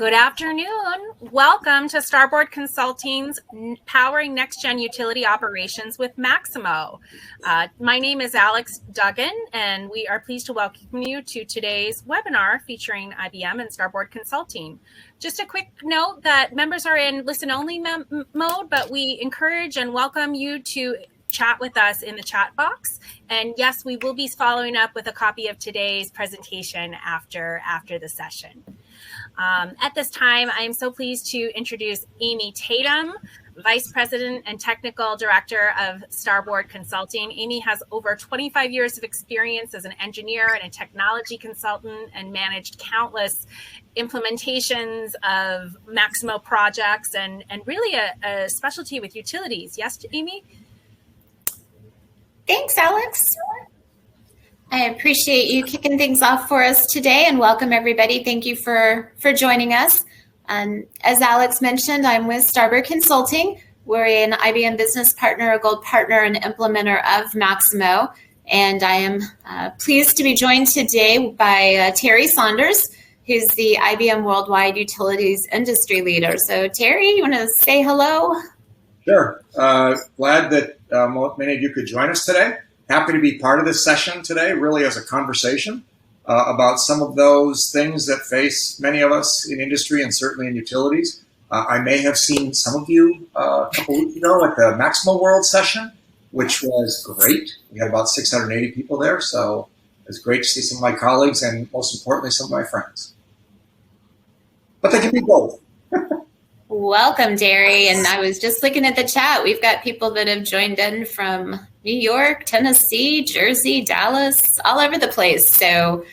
Good afternoon. Welcome to Starboard Consulting's Powering Next Gen Utility Operations with Maximo. My name is Alex Duggan, and we are pleased to welcome you to today's webinar featuring IBM and Starboard Consulting. Just a quick note that members are in listen-only mode, but we encourage and welcome you to chat with us in the chat box. And yes, we will be following up with a copy of today's presentation after the session. At this time, I am so pleased to introduce Amy Tatum, Vice President and Technical Director of Starboard Consulting. Amy has over 25 years of experience as an engineer and a technology consultant and managed countless implementations of Maximo projects and really a specialty with utilities. Yes, Amy? Thanks, Alex. I appreciate you kicking things off for us today and welcome everybody. Thank you for joining us. As Alex mentioned, I'm with Starboard Consulting. We're an IBM business partner, a gold partner and implementer of Maximo. And I am pleased to be joined today by Terry Saunders, who's the IBM Worldwide Utilities Industry Leader. So Terry, you want to say hello? Sure. Glad that many of you could join us today. Happy to be part of this session today, really as a conversation about some of those things that face many of us in industry and certainly in utilities. I may have seen some of you a couple weeks ago at the Maximo World session, which was great. We had about 680 people there, so it was great to see some of my colleagues and most importantly, some of my friends. But they can be both. Welcome, Terry. And I was just looking at the chat. We've got people that have joined in from New York, Tennessee, Jersey, Dallas, all over the place. So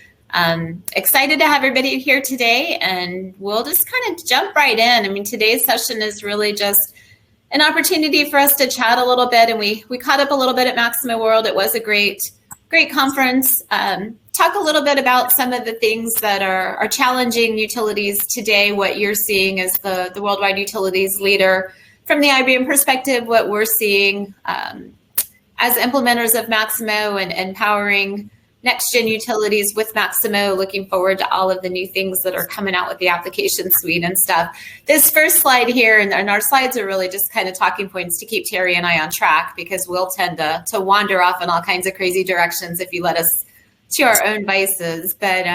excited to have everybody here today. And we'll just kind of jump right in. I mean, today's session is really just an opportunity for us to chat a little bit. And we caught up a little bit at Maximo World. It was a great conference. Talk a little bit about some of the things that are challenging utilities today, what you're seeing as the worldwide utilities leader from the IBM perspective, what we're seeing as implementers of Maximo and powering next-gen utilities with Maximo, looking forward to all of the new things that are coming out with the application suite and stuff. This first slide here, and our slides are really just kind of talking points to keep Terry and I on track because we'll tend to wander off in all kinds of crazy directions if you let us to our own vices. But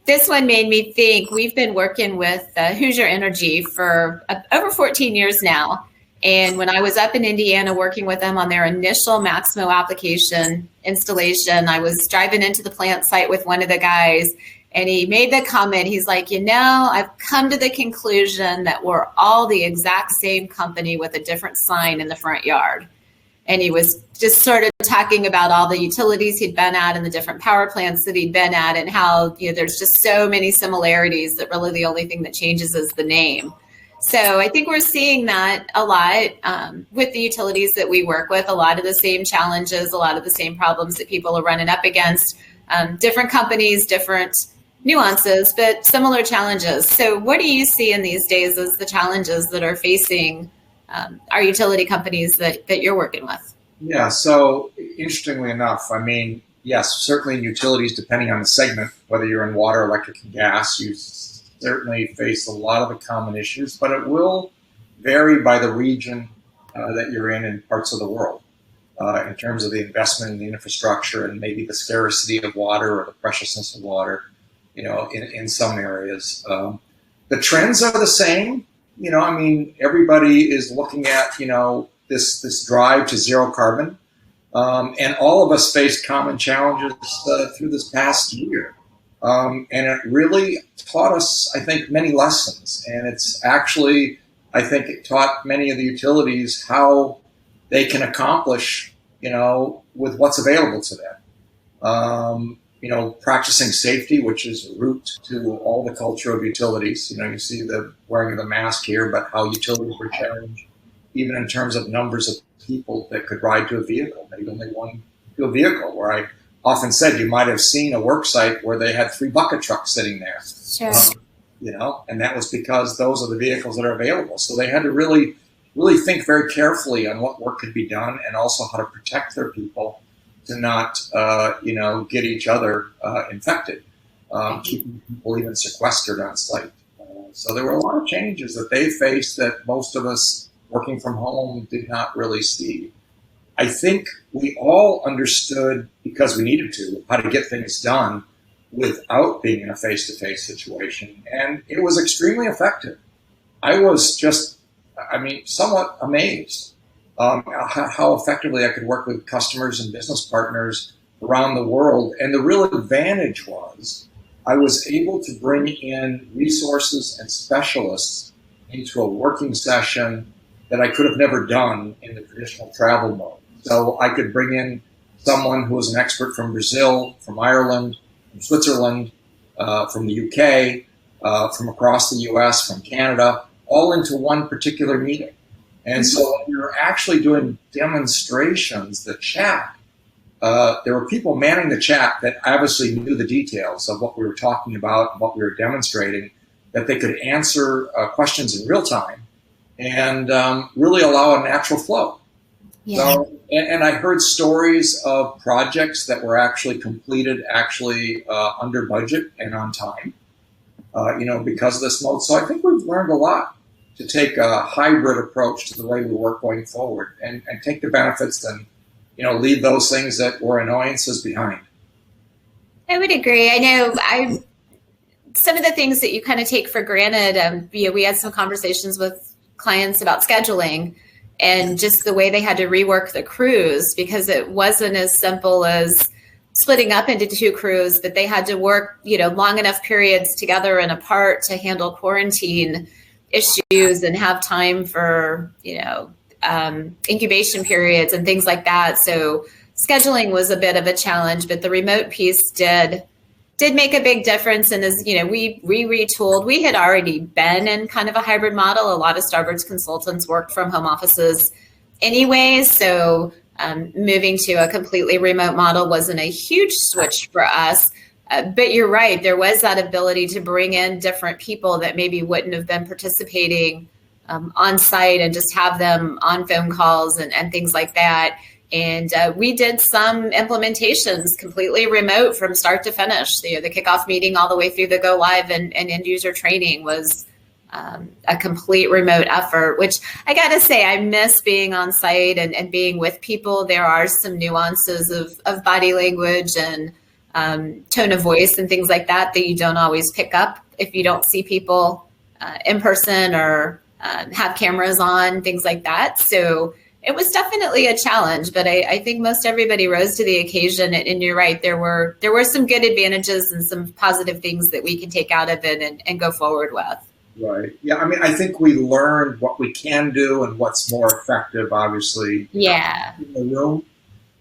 this one made me think. We've been working with Hoosier Energy for over 14 years now. And when I was up in Indiana working with them on their initial Maximo application installation, I was driving into the plant site with one of the guys, and he made the comment. He's like, I've come to the conclusion that we're all the exact same company with a different sign in the front yard. And he was just sort of talking about all the utilities he'd been at and the different power plants that he'd been at and how there's just so many similarities that really the only thing that changes is the name. So I think we're seeing that a lot with the utilities that we work with, a lot of the same challenges, a lot of the same problems that people are running up against, different companies, different nuances, but similar challenges. So what do you see in these days as the challenges that are facing our utility companies that you're working with? Yeah, so interestingly enough, I mean, yes, certainly in utilities, depending on the segment, whether you're in water, electric, and gas, you certainly face a lot of the common issues, but it will vary by the region that you're in parts of the world in terms of the investment in the infrastructure and maybe the scarcity of water or the preciousness of water, in some areas. The trends are the same. I mean, everybody is looking at, this drive to zero carbon. And all of us faced common challenges through this past year. And it really taught us, I think, many lessons. And it's actually, I think it taught many of the utilities how they can accomplish, with what's available to them. Practicing safety, which is root to all the culture of utilities. You see the wearing of the mask here, but how utilities were challenged, even in terms of numbers of people that could ride to a vehicle, maybe only one to a vehicle, where I often said you might have seen a work site where they had 3 bucket trucks sitting there. Sure. And that was because those are the vehicles that are available. So they had to really think very carefully on what work could be done and also how to protect their people to not, get each other infected, keeping people even sequestered on site. So there were a lot of changes that they faced that most of us working from home did not really see. I think we all understood, because we needed to, how to get things done without being in a face-to-face situation. And it was extremely effective. I was just, somewhat amazed how effectively I could work with customers and business partners around the world. And the real advantage was I was able to bring in resources and specialists into a working session that I could have never done in the traditional travel mode. So I could bring in someone who was an expert from Brazil, from Ireland, from Switzerland, from the UK, from across the US, from Canada, all into one particular meeting. And so when we were actually doing demonstrations, the chat, there were people manning the chat that obviously knew the details of what we were talking about and what we were demonstrating, that they could answer questions in real time and really allow a natural flow. Yeah. So, and I heard stories of projects that were actually completed under budget and on time, because of this mode. So I think we've learned a lot to take a hybrid approach to the way we work going forward and take the benefits and, leave those things that were annoyances behind. I would agree. I know some of the things that you kind of take for granted, we had some conversations with clients about scheduling and just the way they had to rework the crews, because it wasn't as simple as splitting up into two crews, that they had to work, long enough periods together and apart to handle quarantine issues and have time for, incubation periods and things like that. So scheduling was a bit of a challenge, but the remote piece did make a big difference. And as we retooled, we had already been in kind of a hybrid model. A lot of Starboard's consultants worked from home offices anyway. So moving to a completely remote model wasn't a huge switch for us. But you're right, there was that ability to bring in different people that maybe wouldn't have been participating on site and just have them on phone calls and things like that. And we did some implementations completely remote from start to finish. The kickoff meeting all the way through the go live and end user training was a complete remote effort, which I got to say, I miss being on site and being with people. There are some nuances of body language and tone of voice and things like that you don't always pick up if you don't see people in person or have cameras on, things like that. So it was definitely a challenge, but I think most everybody rose to the occasion. And you're right, there were some good advantages and some positive things that we can take out of it and go forward with. Right. Yeah. I think we learned what we can do and what's more effective, obviously. Yeah. In the room.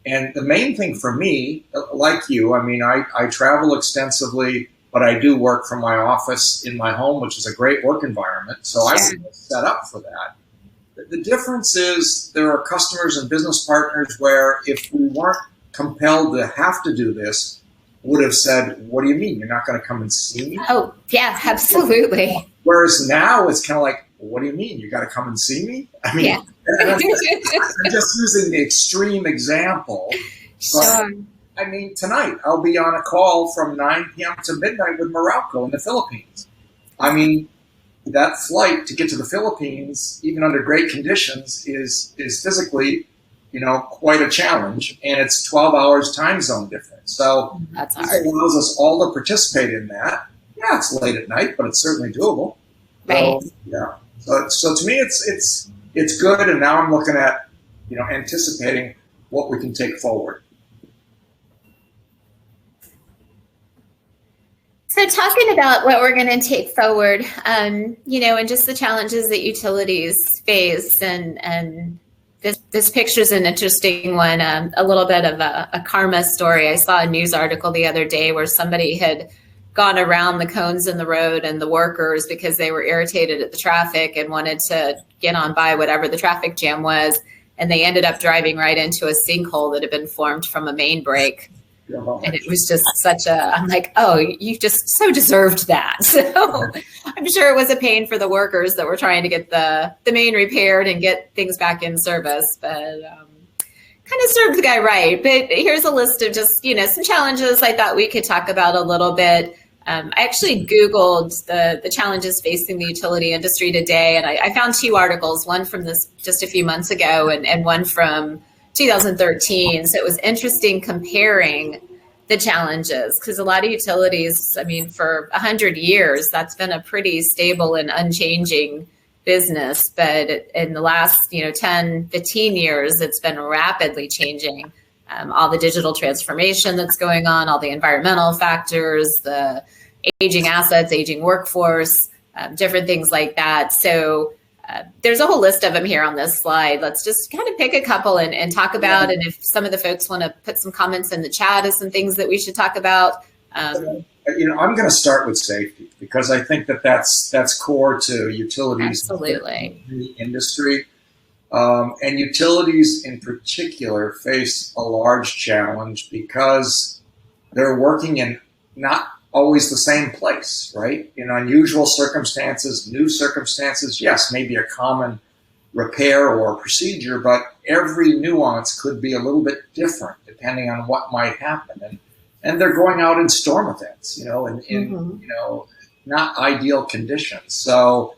And the main thing for me, like you, I travel extensively, but I do work from my office in my home, which is a great work environment. So I'm set up for that. The difference is there are customers and business partners where if we weren't compelled to have to do this, would have said, what do you mean? You're not going to come and see me? Oh, yeah, absolutely. Whereas now it's kind of like, what do you mean? You got to come and see me? Yeah. I'm just using the extreme example. Sure. But, tonight I'll be on a call from 9 p.m. to midnight with Morocco in the Philippines. That flight to get to the Philippines, even under great conditions, is physically, quite a challenge, and it's 12 hours time zone difference. So that's this hard. allows us all to participate in that. Yeah, it's late at night, but it's certainly doable. Right. So, yeah. So to me, it's good, and now I'm looking at, anticipating what we can take forward. So talking about what we're going to take forward, and just the challenges that utilities face, and this picture is an interesting one, a little bit of a karma story. I saw a news article the other day where somebody had gone around the cones in the road and the workers because they were irritated at the traffic and wanted to get on by whatever the traffic jam was. And they ended up driving right into a sinkhole that had been formed from a main break. And it was just I'm like, oh, you just so deserved that. So I'm sure it was a pain for the workers that were trying to get the main repaired and get things back in service. But kind of served the guy right. But here's a list of just, some challenges I thought we could talk about a little bit. I actually Googled the challenges facing the utility industry today, and I found two articles, one from this just a few months ago and one from 2013. So it was interesting comparing the challenges, because a lot of utilities, I mean, for 100 years, that's been a pretty stable and unchanging business. But in the last, 10, 15 years, it's been rapidly changing. All the digital transformation that's going on, all the environmental factors, the aging assets, aging workforce, different things like that. So there's a whole list of them here on this slide. Let's just kind of pick a couple and talk about, and if some of the folks want to put some comments in the chat as some things that we should talk about. I'm going to start with safety, because I think that's core to utilities. Absolutely. In the industry. And utilities in particular face a large challenge because they're working in not always the same place, right? In unusual circumstances, new circumstances, yes, maybe a common repair or procedure, but every nuance could be a little bit different depending on what might happen. And they're going out in storm events, in not ideal conditions. So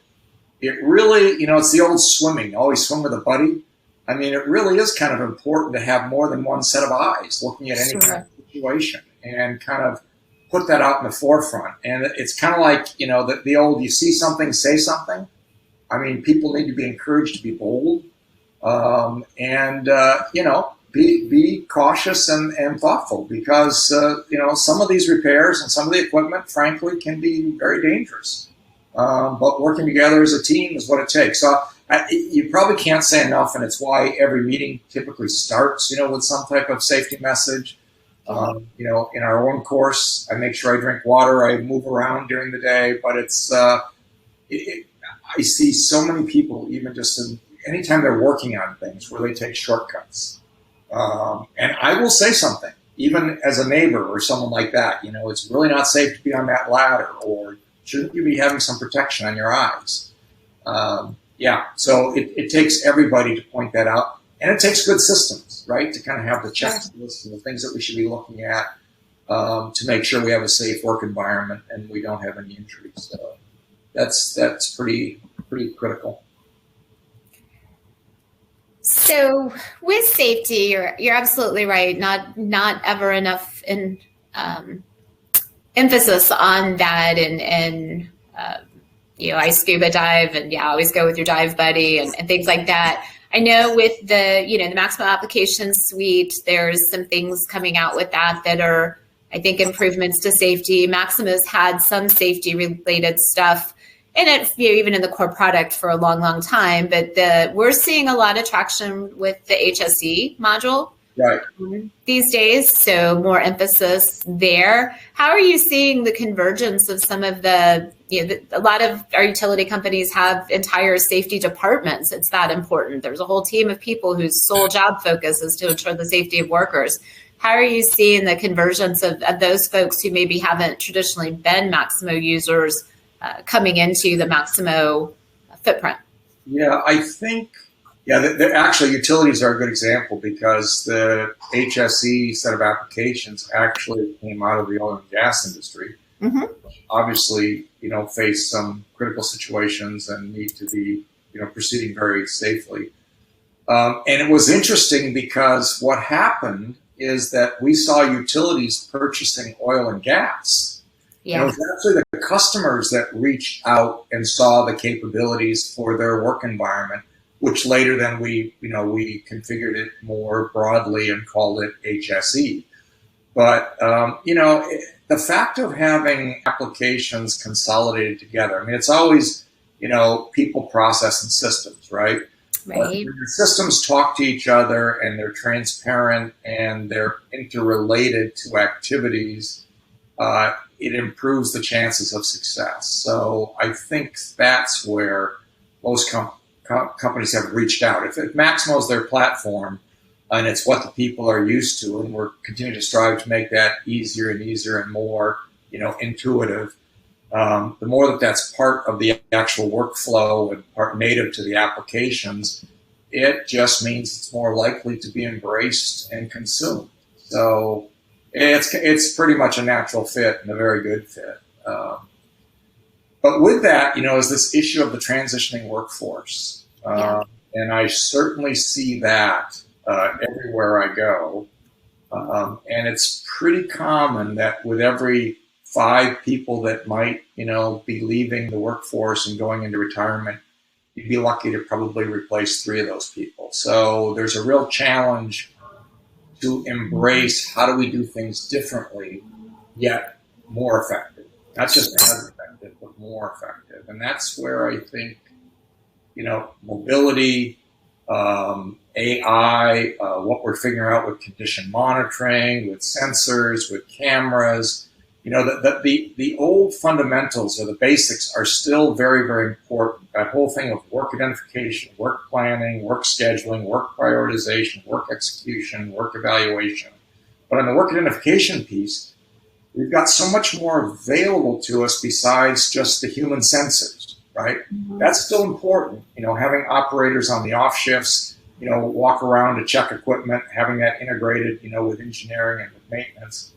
it really, it's the old swimming, always swim with a buddy. I mean, it really is kind of important to have more than one set of eyes looking at any kind of situation and kind of put that out in the forefront. And it's kind of like, the old, you see something, say something. I mean, people need to be encouraged to be bold be cautious and thoughtful, because, some of these repairs and some of the equipment, frankly, can be very dangerous. But working together as a team is what it takes. So you probably can't say enough, and it's why every meeting typically starts, with some type of safety message. In our own course, I make sure I drink water. I move around during the day, but I see so many people, even just anytime they're working on things, where they take shortcuts. And I will say something, even as a neighbor or someone like that. It's really not safe to be on that ladder, or shouldn't you be having some protection on your eyes? So it takes everybody to point that out. And it takes good systems, right, to kind of have the checklists and the things that we should be looking at to make sure we have a safe work environment and we don't have any injuries. So that's pretty critical. So with safety, you're absolutely right. Not ever enough emphasis on that, and I scuba dive, and always go with your dive buddy and things like that. I know with the Maximo application suite, there's some things coming out with that are, I think, improvements to safety. Maximo's had some safety related stuff in it, even in the core product for a long, long time. But we're seeing a lot of traction with the HSE module these days, so more emphasis there. How are you seeing the convergence of some of a lot of our utility companies have entire safety departments? It's that important. There's a whole team of people whose sole job focus is to ensure the safety of workers. How are you seeing the convergence of those folks who maybe haven't traditionally been Maximo users coming into the Maximo footprint? Yeah, I think, actually utilities are a good example, because the HSE set of applications actually came out of the oil and gas industry. Mm-hmm. Obviously, face some critical situations and need to be, proceeding very safely. And it was interesting because what happened is that we saw utilities purchasing oil and gas. Yeah. And it was actually the customers that reached out and saw the capabilities for their work environment, which later then we configured it more broadly and called it HSE. But, the fact of having applications consolidated together, I mean, it's always, people, process, and systems, right? Right. But when your systems talk to each other and they're transparent and they're interrelated to activities, it improves the chances of success. So I think that's where most companies have reached out. If Maximo is their platform and it's what the people are used to, and we're continuing to strive to make that easier and easier and more, intuitive, the more that's part of the actual workflow and part native to the applications, it just means it's more likely to be embraced and consumed. So it's pretty much a natural fit and a very good fit. But with that, is this issue of the transitioning workforce. And I certainly see that everywhere I go. And it's pretty common that with every 5 people that might, be leaving the workforce and going into retirement, you'd be lucky to probably replace 3 of those people. So there's a real challenge to embrace how do we do things differently, yet more effective. Not just as effective, but more effective. And that's where I think, mobility, AI, what we're figuring out with condition monitoring, with sensors, with cameras, the old fundamentals or the basics are still very, very important. That whole thing of work identification, work planning, work scheduling, work prioritization, work execution, work evaluation. But on the work identification piece, we've got so much more available to us besides just the human sensors, right? Mm-hmm. That's still important. Having operators on the off shifts, walk around to check equipment, having that integrated, with engineering and with maintenance.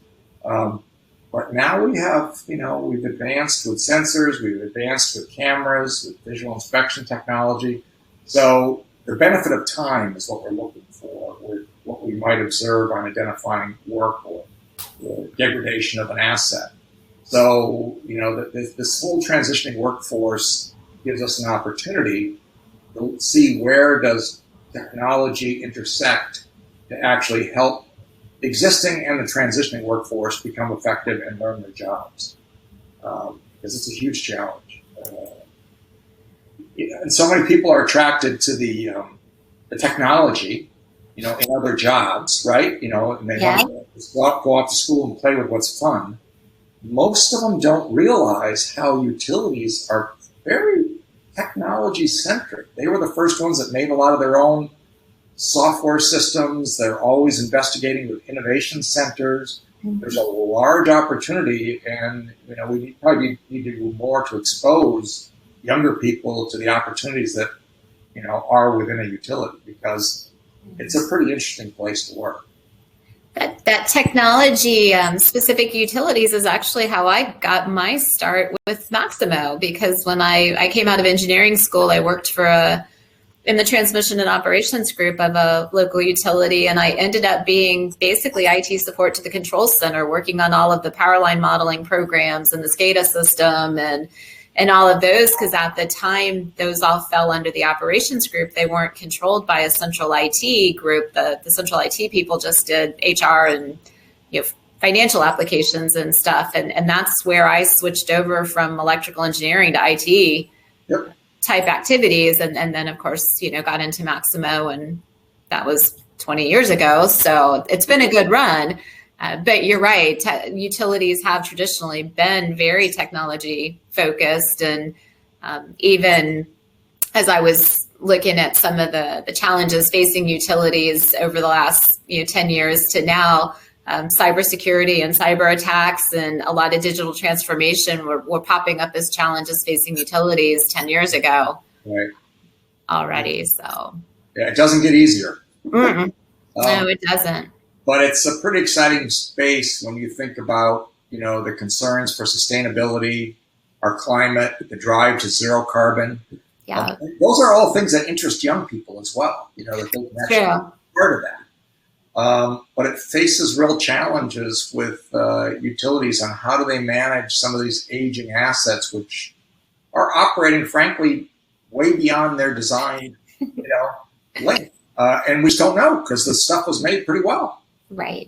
But now we have, we've advanced with sensors, we've advanced with cameras, with visual inspection technology. So the benefit of time is what we're looking for, with what we might observe on identifying work or degradation of an asset. So, this whole transitioning workforce gives us an opportunity to see where does technology intersect to actually help existing and the transitioning workforce become effective and learn their jobs. Because it's a huge challenge. And so many people are attracted to the technology, in other jobs, right? And they want to just go off to school and play with what's fun. Most of them don't realize how utilities are very technology centric. They were the first ones that made a lot of their own software systems. They're always investigating with innovation centers. Mm-hmm. There's a large opportunity, and we probably need to do more to expose younger people to the opportunities that are within a utility, because it's a pretty interesting place to work. That technology specific utilities is actually how I got my start with Maximo, because when I came out of engineering school, I worked in the transmission and operations group of a local utility, and I ended up being basically IT support to the control center, working on all of the power line modeling programs and the SCADA system and all of those, because at the time those all fell under the operations group. They weren't controlled by a central IT group. The central IT people just did HR and financial applications and stuff, and that's where I switched over from electrical engineering to IT. Yep. Type activities, and then of course got into Maximo, and that was 20 years ago, so it's been a good run. But you're right, utilities have traditionally been very technology focused, and even as I was looking at some of the challenges facing utilities over the last 10 years to now, cybersecurity and cyber attacks and a lot of digital transformation were popping up as challenges facing utilities 10 years ago. Right. Already. So yeah, it doesn't get easier. No, it doesn't. But it's a pretty exciting space when you think about, the concerns for sustainability, our climate, the drive to zero carbon. Yeah. Those are all things that interest young people as well, that they can actually be part of that. But it faces real challenges with utilities on how do they manage some of these aging assets, which are operating, frankly, way beyond their design, length. And we just don't know, because the stuff was made pretty well. Right.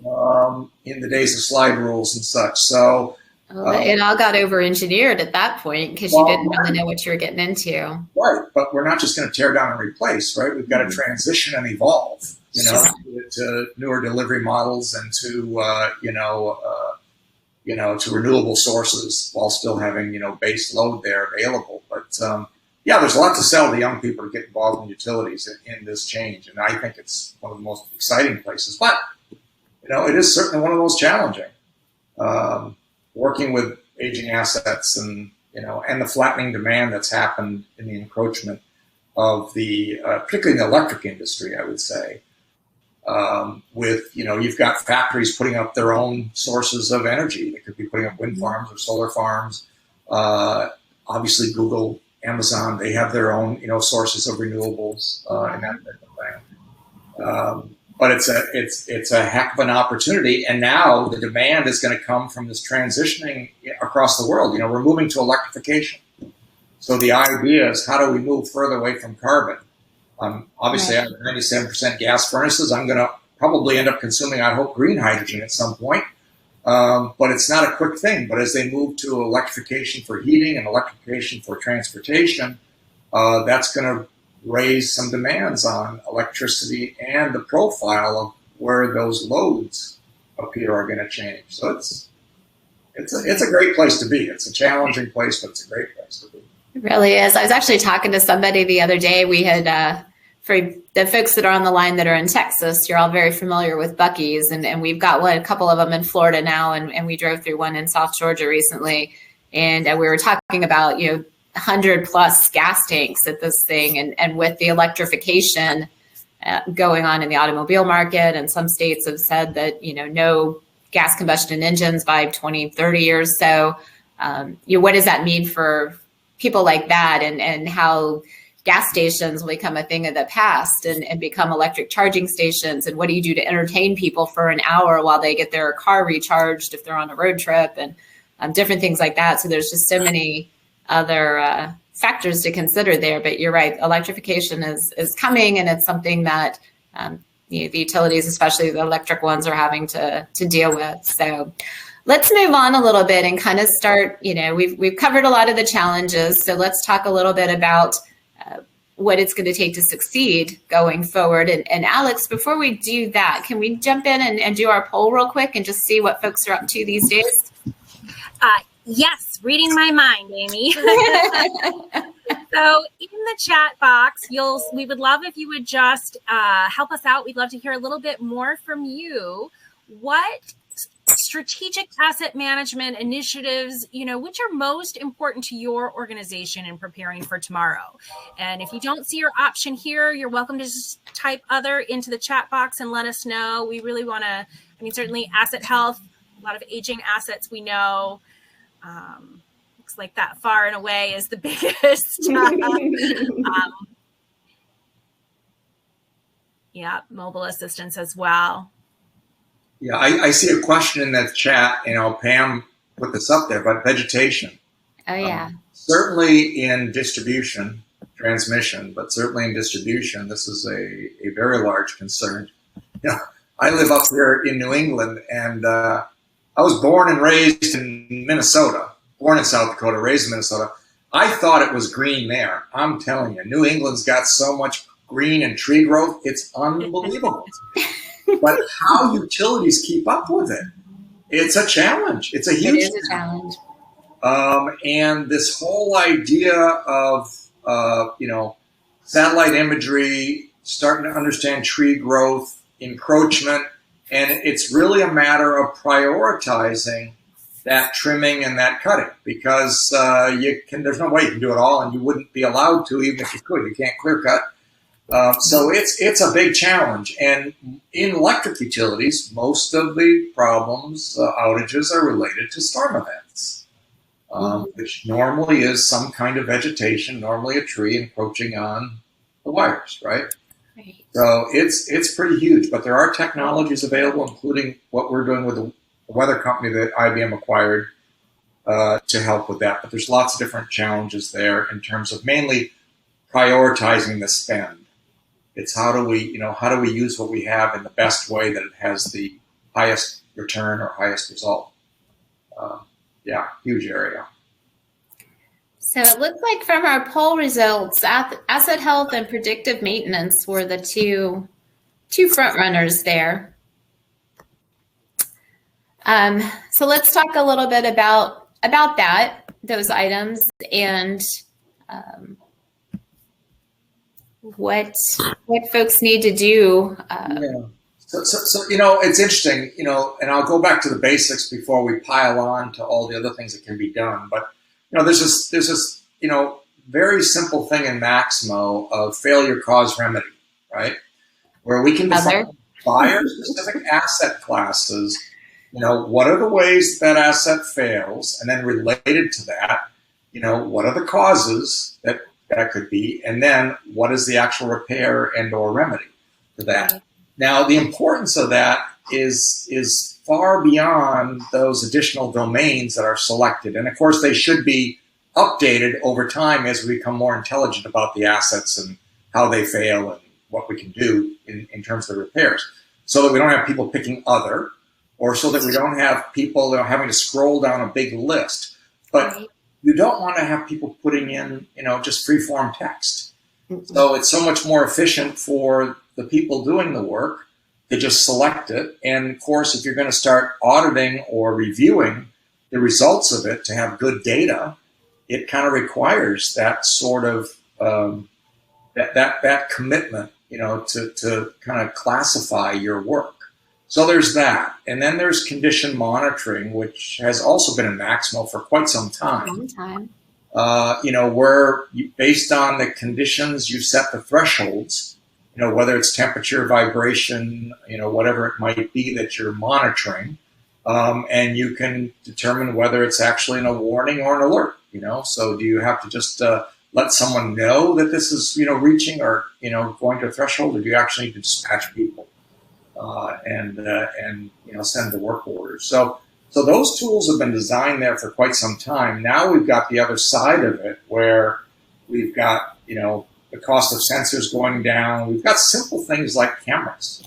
In the days of slide rules and such. So it all got over-engineered at that point, because you didn't really know what you were getting into. Right. But we're not just going to tear down and replace, right? We've got to transition and evolve, to newer delivery models and to, to renewable sources while still having, base load there available. But there's a lot to sell to young people to get involved in utilities in this change. And I think it's one of the most exciting places. But, it is certainly one of the most challenging. Working with aging assets and the flattening demand that's happened in the encroachment of the, particularly in the electric industry, I would say, with, you've got factories putting up their own sources of energy. They could be putting up wind farms or solar farms. Obviously, Google, Amazon, they have their own, sources of renewables and that type of thing. But it's a heck of an opportunity, and now the demand is going to come from this transitioning across the world. We're moving to electrification, so the idea is how do we move further away from carbon? Obviously, I have 97% gas furnaces. I'm going to probably end up consuming, I hope, green hydrogen at some point. But it's not a quick thing. But as they move to electrification for heating and electrification for transportation, that's going to raise some demands on electricity, and the profile of where those loads appear are going to change. So it's a great place to be. It's a challenging place, but it's a great place to be. It really is. I was actually talking to somebody the other day. We had, for the folks that are on the line that are in Texas, you're all very familiar with Buc-ee's, and we've got a couple of them in Florida now, and we drove through one in South Georgia recently, and we were talking about, 100 plus gas tanks at this thing, and with the electrification going on in the automobile market, and some states have said that, no gas combustion engines by 2030 or so. What does that mean for people like that, and how gas stations will become a thing of the past and become electric charging stations? And what do you do to entertain people for an hour while they get their car recharged if they're on a road trip, and different things like that. So there's just so many other factors to consider there. But you're right, electrification is coming, and it's something that the utilities, especially the electric ones, are having to deal with. So let's move on a little bit and kind of start, we've covered a lot of the challenges. So let's talk a little bit about what it's going to take to succeed going forward. And Alex, before we do that, can we jump in and do our poll real quick and just see what folks are up to these days? Yes, reading my mind, Amy. So in the chat box, we would love if you would just help us out. We'd love to hear a little bit more from you. What strategic asset management initiatives, which are most important to your organization in preparing for tomorrow? And if you don't see your option here, you're welcome to just type other into the chat box and let us know. We really want to, certainly asset health, a lot of aging assets we know. Looks like that far and away is the biggest. Yeah, mobile assistance as well. Yeah, I see a question in that chat. Pam put this up there about vegetation. Oh, yeah. Certainly in distribution, transmission, but certainly in distribution, this is a very large concern. I live up here in New England, and I was born and raised in Minnesota, born in South Dakota, raised in Minnesota. I thought it was green there. I'm telling you, New England's got so much green and tree growth, it's unbelievable. But how utilities keep up with it, it's a challenge. It's a huge challenge. And this whole idea of, satellite imagery, starting to understand tree growth, encroachment, and it's really a matter of prioritizing that trimming and that cutting, because there's no way you can do it all, and you wouldn't be allowed to even if you could. You can't clear cut. So it's a big challenge. And in electric utilities, most of the problems, outages, are related to storm events, which normally is some kind of vegetation, normally a tree encroaching on the wires, right? Right. So it's pretty huge, but there are technologies available, including what we're doing with the weather company that IBM acquired to help with that. But there's lots of different challenges there in terms of mainly prioritizing the spend. It's how do we use what we have in the best way that it has the highest return or highest result. Huge area. So it looks like from our poll results, asset health and predictive maintenance were the two front runners there. So let's talk a little bit about those items, and what folks need to do. So it's interesting, and I'll go back to the basics before we pile on to all the other things that can be done. But there's this very simple thing in Maximo of failure cause remedy, right? Where we can define buyer-specific asset classes. What are the ways that asset fails, and then related to that, what are the causes that could be, and then what is the actual repair and or remedy to that. Right. Now, the importance of that is far beyond those additional domains that are selected. And of course, they should be updated over time as we become more intelligent about the assets and how they fail and what we can do in terms of the repairs, so that we don't have people picking other, or so that we don't have people having to scroll down a big list. But Right. you don't want to have people putting in, just free-form text. So it's so much more efficient for the people doing the work to just select it. And of course, if you're going to start auditing or reviewing the results of it to have good data, it kind of requires that sort of that commitment, to kind of classify your work. So there's that. And then there's condition monitoring, which has also been in Maximo for quite some time. Long time. Where based on the conditions, you set the thresholds, whether it's temperature, vibration, whatever it might be that you're monitoring. And you can determine whether it's actually a warning or an alert, So do you have to just let someone know that this is, reaching or, going to a threshold, or do you actually need to dispatch people and send the work orders? So those tools have been designed there for quite some time. Now we've got the other side of it, where we've got, the cost of sensors going down. We've got simple things like cameras,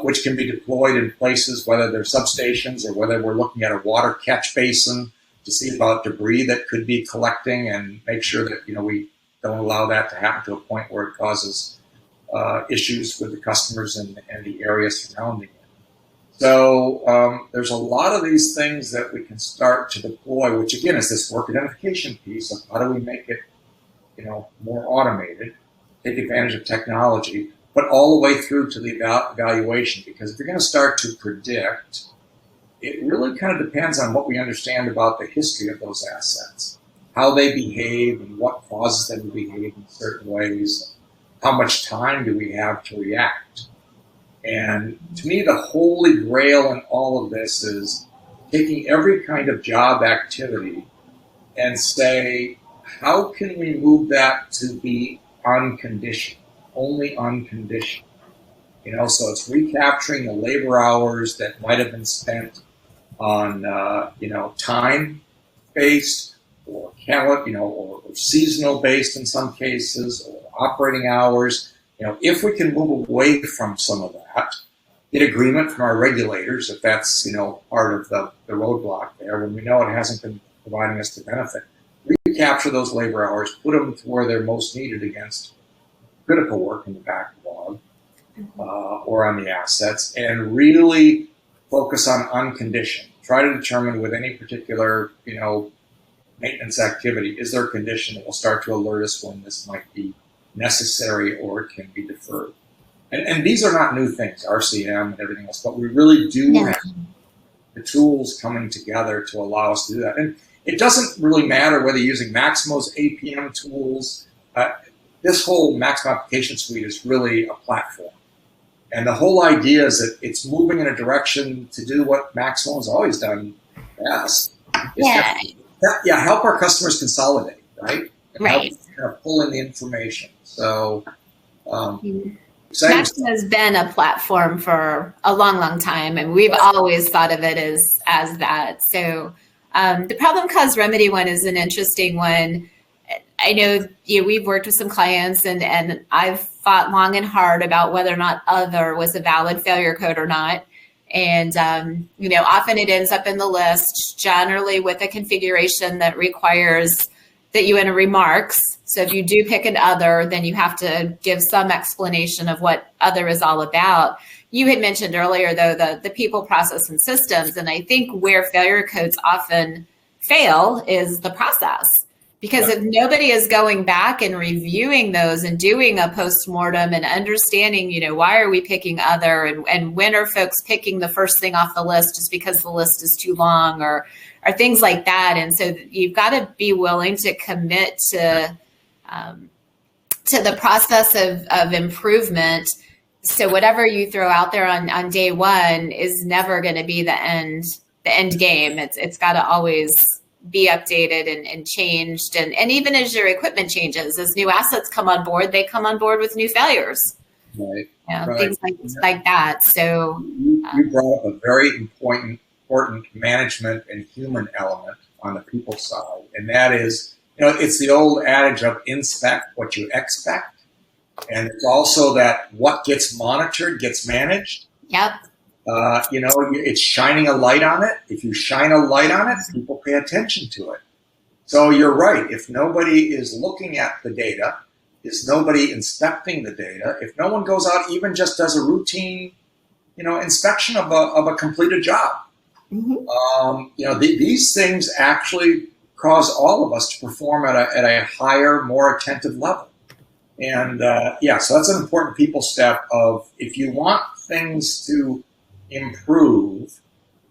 which can be deployed in places, whether they're substations or whether we're looking at a water catch basin to see about debris that could be collecting and make sure that, we don't allow that to happen to a point where it causes issues with the customers and the area surrounding it. So there's a lot of these things that we can start to deploy, which again is this work identification piece of how do we make it, more automated, take advantage of technology, but all the way through to the evaluation. Because if you're going to start to predict, it really kind of depends on what we understand about the history of those assets, how they behave and what causes them to behave in certain ways, how much time do we have to react. And to me, the holy grail in all of this is taking every kind of job activity and say, how can we move that to be unconditional, only unconditional? So it's recapturing the labor hours that might have been spent on, time-based or or seasonal based in some cases, or operating hours. If we can move away from some of that, get agreement from our regulators, if that's, part of the roadblock there, when we know it hasn't been providing us the benefit, recapture those labor hours, put them to where they're most needed against critical work in the backlog or on the assets, and really focus on unconditioned. Try to determine with any particular, maintenance activity, is there a condition that will start to alert us when this might be necessary or it can be deferred. And these are not new things, RCM and everything else, but we really do have the tools coming together to allow us to do that. And it doesn't really matter whether you're using Maximo's APM tools. This whole Maximo application suite is really a platform. And the whole idea is that it's moving in a direction to do what Maximo has always done best. Help our customers consolidate, right? And Right. help kind of pull in the information. So Maximo has been a platform for a long, long time, and we've always thought of it as that. So the problem cause remedy one is an interesting one. I know we've worked with some clients, and I've fought long and hard about whether or not other was a valid failure code or not. And, often it ends up in the list, generally with a configuration that requires that you enter remarks. So if you do pick an other, then you have to give some explanation of what other is all about. You had mentioned earlier, though, the people, process, and systems. And I think where failure codes often fail is the process. Because if nobody is going back and reviewing those and doing a postmortem and understanding, why are we picking other, and when are folks picking the first thing off the list just because the list is too long, or things like that. And so you've got to be willing to commit to the process of improvement. So whatever you throw out there on day one is never going to be the end game. It's got to always be updated and changed. And even as your equipment changes, as new assets come on board, they come on board with new failures. Right. Things like that. So you brought up a very important management and human element on the people side. And that is, it's the old adage of inspect what you expect. And it's also that what gets monitored gets managed. Yep. It's shining a light on it. If you shine a light on it, people pay attention to it. So you're right. If nobody is looking at the data, is nobody inspecting the data, if no one goes out, even just does a routine, inspection of a completed job, these things actually cause all of us to perform at a higher, more attentive level. And so that's an important people step of, if you want things to improve,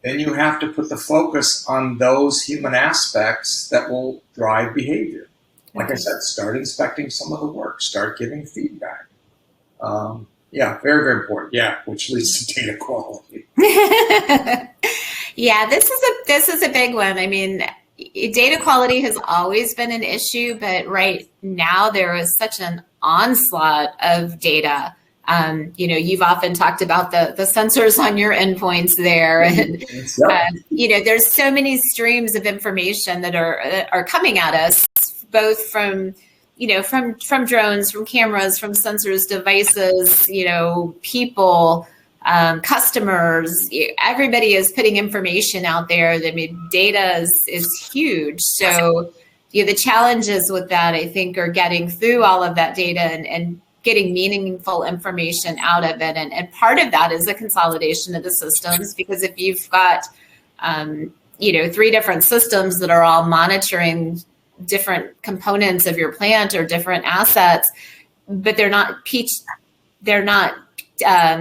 then you have to put the focus on those human aspects that will drive behavior. Like I said, start inspecting some of the work, start giving feedback. Very, very important. Yeah, which leads to data quality. Yeah, this is a big one. I mean, data quality has always been an issue, but right now there is such an onslaught of data. You've often talked about the sensors on your endpoints there, and there's so many streams of information that are coming at us, both from drones, from cameras, from sensors, devices, people, customers. Everybody is putting information out there. I mean, data is huge. So the challenges with that, I think, are getting through all of that data and getting meaningful information out of it. And part of that is the consolidation of the systems, because if you've got, 3 different systems that are all monitoring different components of your plant or different assets, but they're not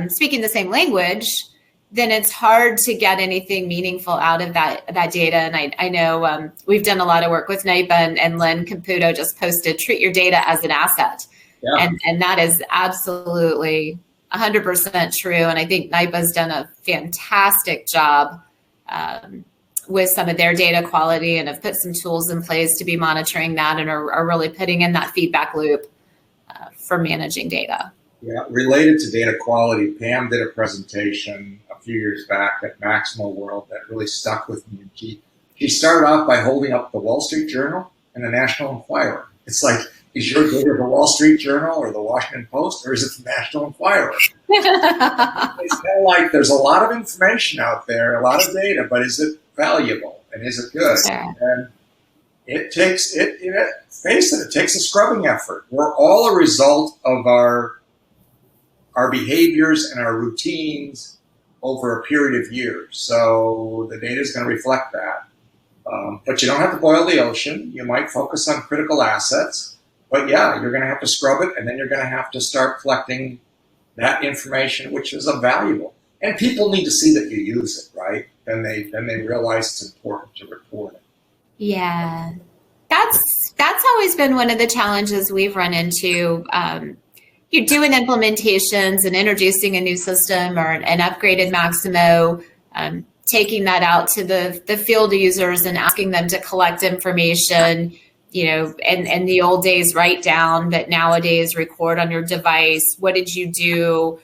speaking the same language, then it's hard to get anything meaningful out of that data. And I know we've done a lot of work with NIPA, and Len Caputo just posted, treat your data as an asset. Yeah. And that is absolutely 100% true. And I think NIPA's done a fantastic job with some of their data quality, and have put some tools in place to be monitoring that, and are really putting in that feedback loop for managing data. Yeah, related to data quality, Pam did a presentation a few years back at Maximo World that really stuck with me. She started off by holding up the Wall Street Journal and the National Enquirer. It's like, is your data the Wall Street Journal or the Washington Post, or is it the National Enquirer? It's kind of like there's a lot of information out there, a lot of data, but is it valuable and is it good? Sure. And it takes it takes a scrubbing effort. We're all a result of our behaviors and our routines over a period of years. So the data is going to reflect that. But you don't have to boil the ocean. You might focus on critical assets. But yeah, you're going to have to scrub it, and then you're going to have to start collecting that information, which is valuable. And people need to see that you use it, right? Then they realize it's important to report it. Yeah, that's always been one of the challenges we've run into. You're doing implementations and introducing a new system or an upgraded Maximo, taking that out to the field users and asking them to collect information. In the old days, write down, but nowadays record on your device. What did you do?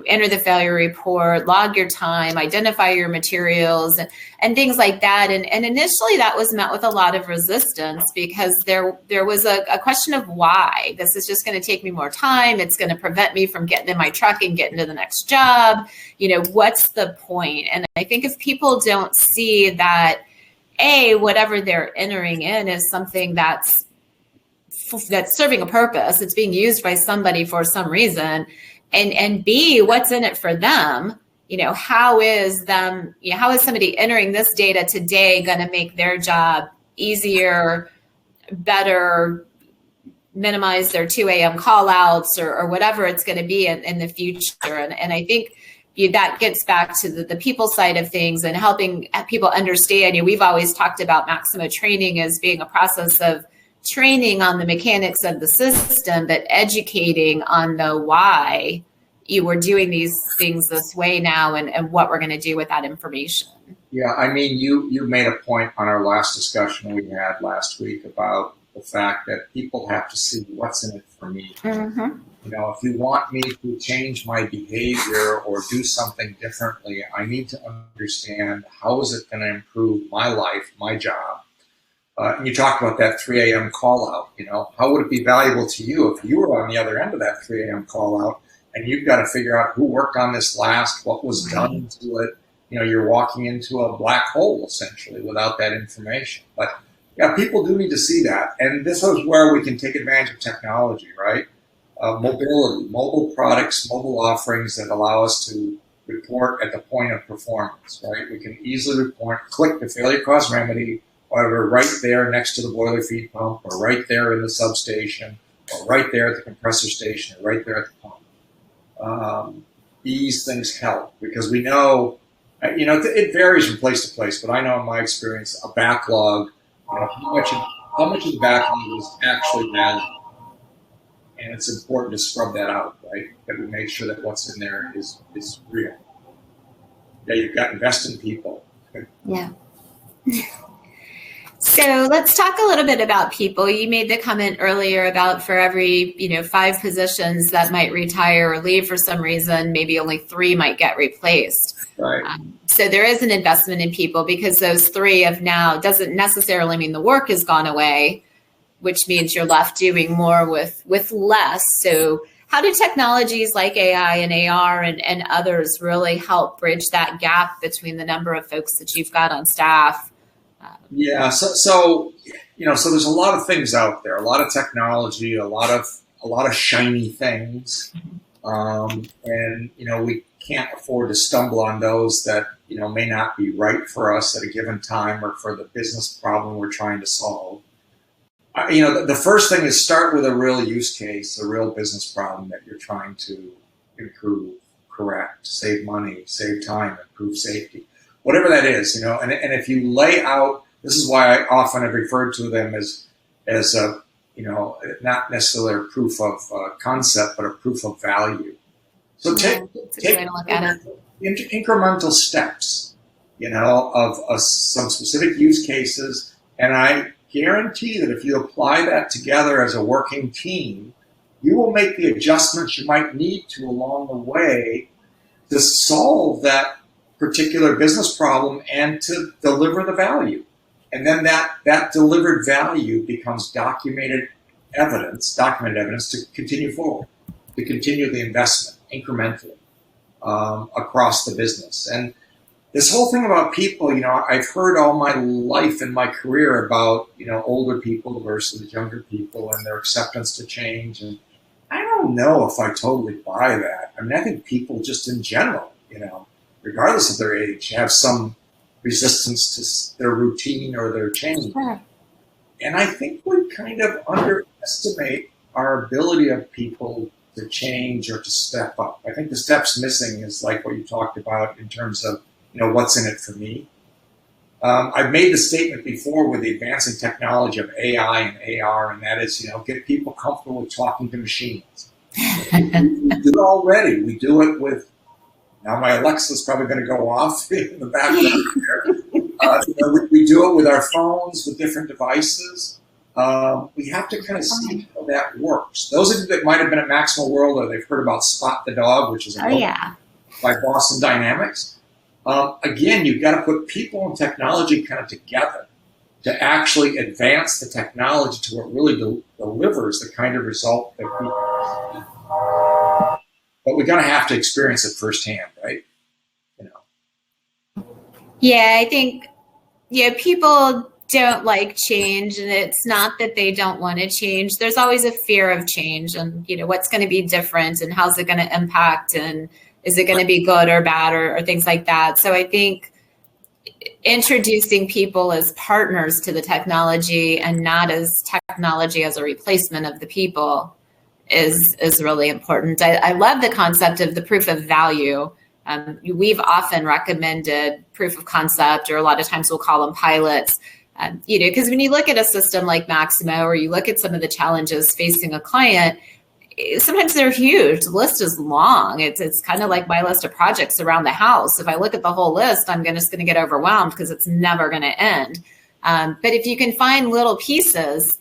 Enter the failure report, log your time, identify your materials, and things like that. And initially that was met with a lot of resistance, because there was a question of why. This is just going to take me more time. It's going to prevent me from getting in my truck and getting to the next job. What's the point? And I think if people don't see that, whatever they're entering in is something that's serving a purpose, it's being used by somebody for some reason, and B, what's in it for them? How is somebody entering this data today going to make their job easier, better, minimize their 2 a.m. call outs or whatever it's going to be in the future? And I think that gets back to the people side of things and helping people understand. We've always talked about Maximo training as being a process of training on the mechanics of the system, but educating on the why you were doing these things this way now, and what we're going to do with that information. Yeah, I mean, you made a point on our last discussion we had last week about the fact that people have to see what's in it for me. Mm-hmm. If you want me to change my behavior or do something differently, I need to understand how is it going to improve my life, my job. And you talked about that 3 a.m. call out. How would it be valuable to you if you were on the other end of that 3 a.m. call out and you've got to figure out who worked on this last, what was done to it. You're walking into a black hole essentially without that information. But yeah, people do need to see that. And this is where we can take advantage of technology, right? Mobility, mobile products, mobile offerings that allow us to report at the point of performance, right? We can easily report, click the failure cause remedy, whether right there next to the boiler feed pump, or right there in the substation, or right there at the compressor station, or right there at the pump. These things help because we know, it varies from place to place, but I know in my experience, a backlog, how much of the backlog is actually valid. And it's important to scrub that out, right? That we make sure that what's in there is real. Yeah, you've got to invest in people. Yeah. So let's talk a little bit about people. You made the comment earlier about for every 5 positions that might retire or leave for some reason, maybe only 3 might get replaced. Right. So there is an investment in people because those 3 of now doesn't necessarily mean the work has gone away, which means you're left doing more with less. So how do technologies like AI and AR and others really help bridge that gap between the number of folks that you've got on staff? Yeah, so there's a lot of things out there, a lot of technology, a lot of shiny things, and we can't afford to stumble on those that may not be right for us at a given time or for the business problem we're trying to solve. The first thing is start with a real use case, a real business problem that you're trying to improve, correct, save money, save time, improve safety, whatever that is, and if you lay out, this is why I often have referred to them as a, not necessarily a proof of concept, but a proof of value. So take incremental steps, of some specific use cases, and I guarantee that if you apply that together as a working team, you will make the adjustments you might need to along the way to solve that particular business problem and to deliver the value. And then that delivered value becomes documented evidence to continue forward, to continue the investment incrementally across the business. And this whole thing about people, I've heard all my life in my career about, older people versus younger people and their acceptance to change. And I don't know if I totally buy that. I mean, I think people just in general, regardless of their age, have some resistance to their routine or their change. Sure. And I think we kind of underestimate our ability of people to change or to step up. I think the steps missing is like what you talked about in terms of, what's in it for me. I've made the statement before with the advancing technology of AI and AR, and that is, get people comfortable with talking to machines. We do it already. We do it with, now my Alexa's probably going to go off in the background here. We do it with our phones, with different devices. We have to kind of see how that works. Those of you that might have been at Maximo World or they've heard about Spot the Dog, which is a book by Boston Dynamics. Again, you've got to put people and technology kind of together to actually advance the technology to what really delivers the kind of result that we want. But we're going to have to experience it firsthand, right? Yeah, I think, people don't like change, and it's not that they don't want to change. There's always a fear of change and, what's going to be different and how's it going to impact and is it going to be good or bad or things like that. So I think introducing people as partners to the technology and not as technology as a replacement of the people is really important. I love the concept of the proof of value. We've often recommended proof of concept, or a lot of times we'll call them pilots, because when you look at a system like Maximo or you look at some of the challenges facing a client, sometimes they're huge. The list is long. It's kind of like my list of projects around the house. If I look at the whole list, I'm just going to get overwhelmed because it's never going to end. But if you can find little pieces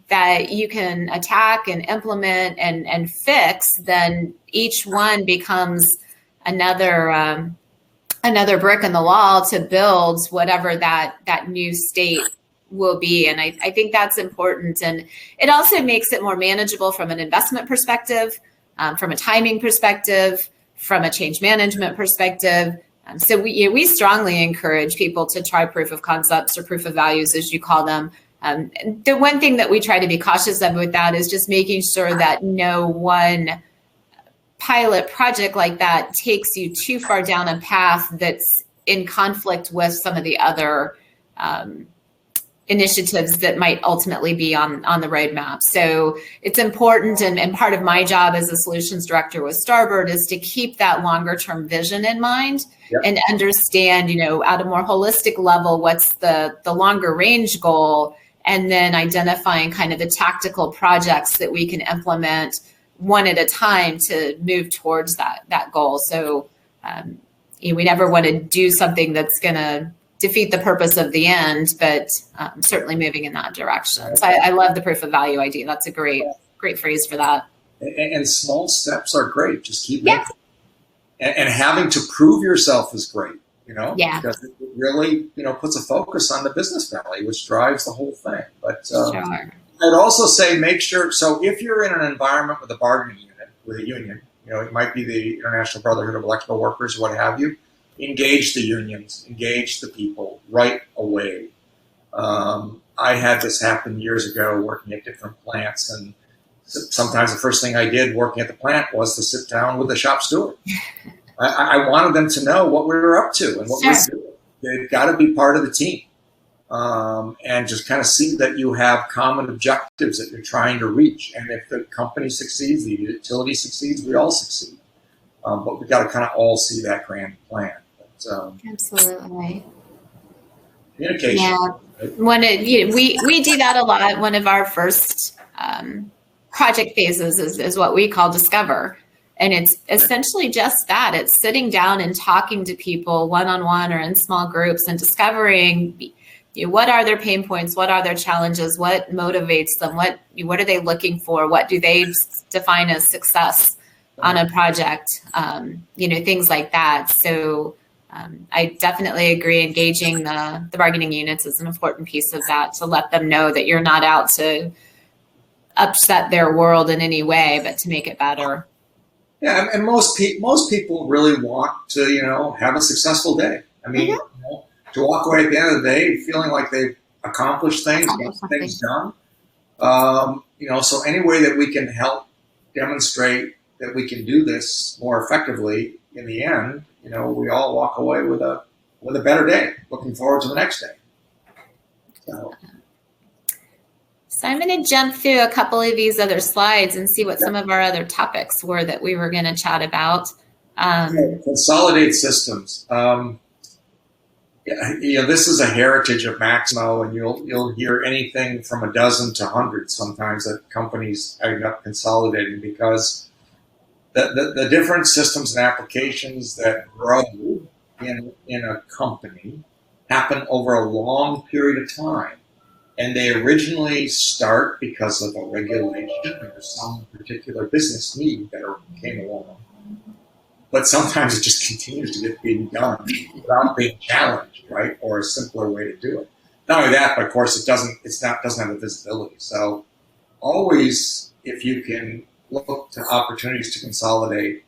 that you can attack and implement and fix, then each one becomes another brick in the wall to build whatever that new state will be. And I think that's important. And it also makes it more manageable from an investment perspective, from a timing perspective, from a change management perspective. So we strongly encourage people to try proof of concepts or proof of values, as you call them. The one thing that we try to be cautious of with that is just making sure that no one pilot project like that takes you too far down a path that's in conflict with some of the other initiatives that might ultimately be on the roadmap. So it's important, and part of my job as a solutions director with Starboard is to keep that longer term vision in mind. Yep. And understand, at a more holistic level, what's the longer range goal, and then identifying kind of the tactical projects that we can implement one at a time to move towards that goal. So we never want to do something that's going to defeat the purpose of the end, but certainly moving in that direction. So I love the proof of value idea. That's a great phrase for that. And small steps are great. Just keep making. And having to prove yourself is great, because it really, puts a focus on the business value, which drives the whole thing. But sure. I'd also say make sure, so if you're in an environment with a bargaining unit, with a union, it might be the International Brotherhood of Electrical Workers or what have you, engage the unions, engage the people right away. I had this happen years ago working at different plants, and sometimes the first thing I did working at the plant was to sit down with the shop steward. I wanted them to know what we were up to and what we were doing. They've got to be part of the team, and just kind of see that you have common objectives that you're trying to reach. And if the company succeeds, the utility succeeds, we all succeed. But we've got to kind of all see that grand plan. Absolutely. Communication. Yeah. We do that a lot. One of our first project phases is what we call discover. And it's essentially just that. It's sitting down and talking to people one-on-one or in small groups and discovering what are their pain points, what are their challenges, what motivates them, what are they looking for, what do they define as success on a project, things like that. So I definitely agree. Engaging the bargaining units is an important piece of that, to let them know that you're not out to upset their world in any way, but to make it better. Yeah, and most people really want to, have a successful day. I mean, to walk away at the end of the day feeling like they've accomplished things, got things done. So any way that we can help demonstrate that we can do this more effectively in the end, we all walk away with a better day, looking forward to the next day. So I'm going to jump through a couple of these other slides and see what some of our other topics were that we were going to chat about. Consolidate Systems. This is a heritage of Maximo, and you'll hear anything from a dozen to hundreds sometimes that companies end up consolidating, because the different systems and applications that grow in a company happen over a long period of time. And they originally start because of a regulation or some particular business need that came along. But sometimes it just continues to get being done without being challenged, right? Or a simpler way to do it. Not only that, but of course it doesn't have the visibility. So always, if you can look to opportunities to consolidate,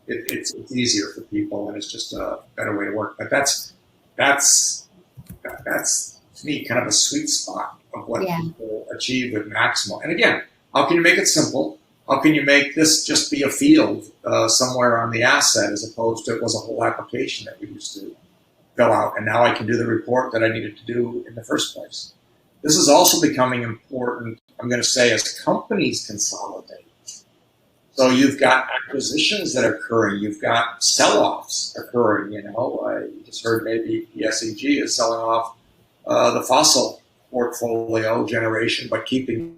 it's easier for people, and it's just a better way to work. But that's to me kind of a sweet spot of what people achieve with Maximo. And again, how can you make it simple? How can you make this just be a field somewhere on the asset, as opposed to it was a whole application that we used to fill out, and now I can do the report that I needed to do in the first place. This is also becoming important, I'm going to say, as companies consolidate. So you've got acquisitions that are occurring. You've got sell-offs occurring. I just heard maybe the SEG is selling off the fossil portfolio generation, but keeping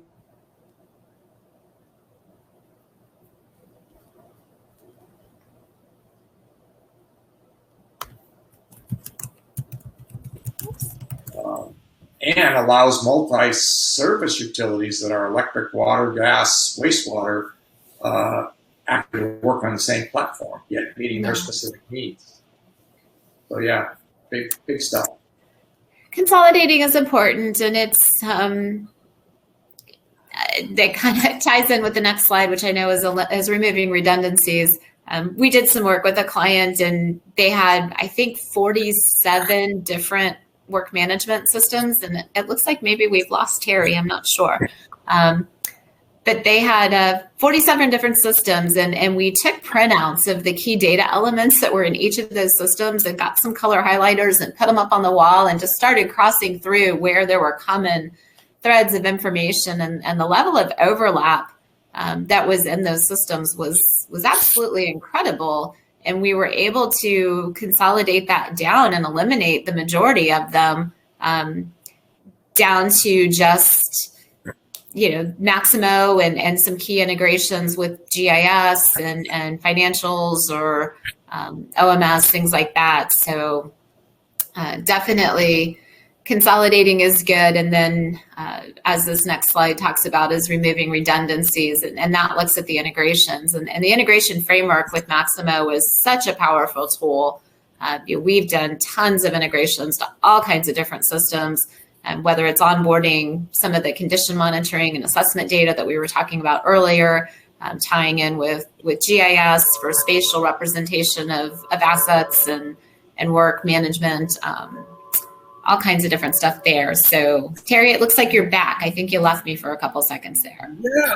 and allows multi-service utilities that are electric, water, gas, wastewater actually work on the same platform, yet meeting their specific needs. So yeah, big stuff. Consolidating is important, and it's that kind of ties in with the next slide, which I know is removing redundancies. We did some work with a client, and they had, I think, 47 different work management systems, and it looks like maybe we've lost Terry. I'm not sure. But they had 47 different systems, and we took printouts of the key data elements that were in each of those systems and got some color highlighters and put them up on the wall and just started crossing through where there were common threads of information, and the level of overlap that was in those systems was absolutely incredible. And we were able to consolidate that down and eliminate the majority of them down to just, Maximo and some key integrations with GIS and financials or OMS, things like that. So definitely consolidating is good. And then as this next slide talks about is removing redundancies, and that looks at the integrations. And the integration framework with Maximo is such a powerful tool. We've done tons of integrations to all kinds of different systems, and whether it's onboarding some of the condition monitoring and assessment data that we were talking about earlier, tying in with GIS for spatial representation of assets and work management, all kinds of different stuff there. So Terry, it looks like you're back. I think you left me for a couple seconds there. Yeah,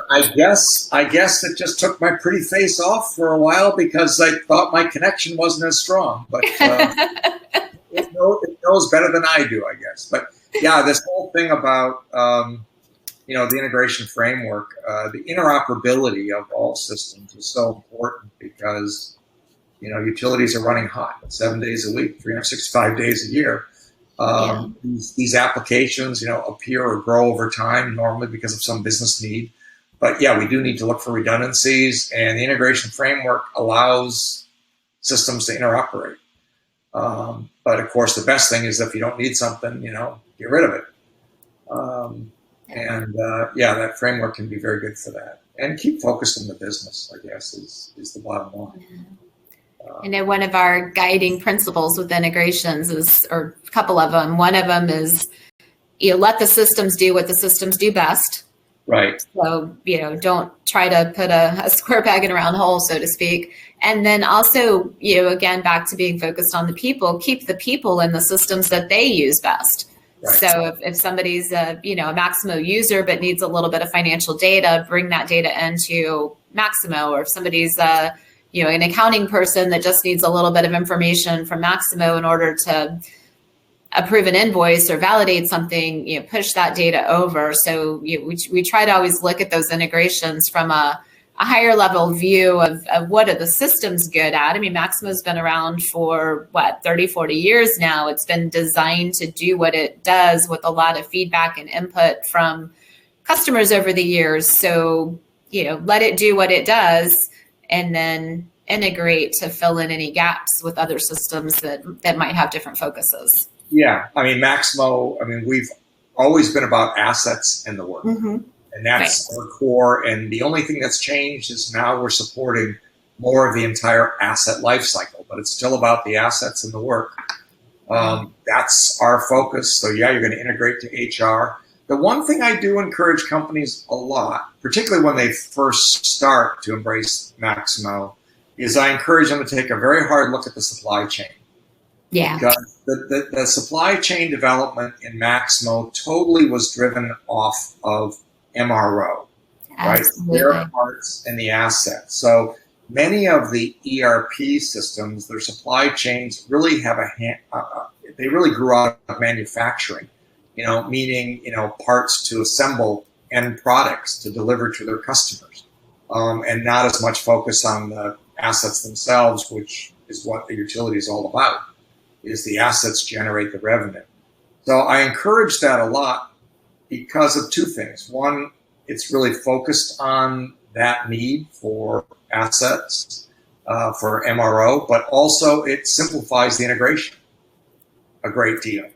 I guess it just took my pretty face off for a while because I thought my connection wasn't as strong, but it knows better than I do, I guess. But yeah, this whole thing about, the integration framework, the interoperability of all systems is so important because, utilities are running hot 7 days a week, 365 days a year. These applications, appear or grow over time normally because of some business need. But yeah, we do need to look for redundancies, and the integration framework allows systems to interoperate. But of course, the best thing is if you don't need something, get rid of it. That framework can be very good for that. And keep focused on the business, I guess, is the bottom line. I know one of our guiding principles with integrations is, or a couple of them, one of them is, let the systems do what the systems do best. Right. So, don't try to put a square peg in a round hole, so to speak. And then also, again, back to being focused on the people, keep the people in the systems that they use best. Right. So if somebody's a Maximo user but needs a little bit of financial data, bring that data into Maximo. Or if somebody's an accounting person that just needs a little bit of information from Maximo in order to approve an invoice or validate something, push that data over. So we try to always look at those integrations from a higher level view of what are the systems good at. I mean, Maximo's been around for 30, 40 years now. It's been designed to do what it does with a lot of feedback and input from customers over the years. So, let it do what it does and then integrate to fill in any gaps with other systems that might have different focuses. Yeah. I mean, Maximo, we've always been about assets in the work. Mm-hmm. And that's our core. And the only thing that's changed is now we're supporting more of the entire asset life cycle, but it's still about the assets and the work. That's our focus. So yeah, you're going to integrate to HR. The one thing I do encourage companies a lot, particularly when they first start to embrace Maximo, is I encourage them to take a very hard look at the supply chain. Yeah. Because the supply chain development in Maximo totally was driven off of MRO, Absolutely. right? Their parts and the assets. So many of the ERP systems, their supply chains really have they really grew out of manufacturing, meaning, parts to assemble end products to deliver to their customers, and not as much focus on the assets themselves, which is what the utility is all about, is the assets generate the revenue. So I encourage that a lot because of two things. One, it's really focused on that need for assets, for MRO, but also it simplifies the integration a great deal.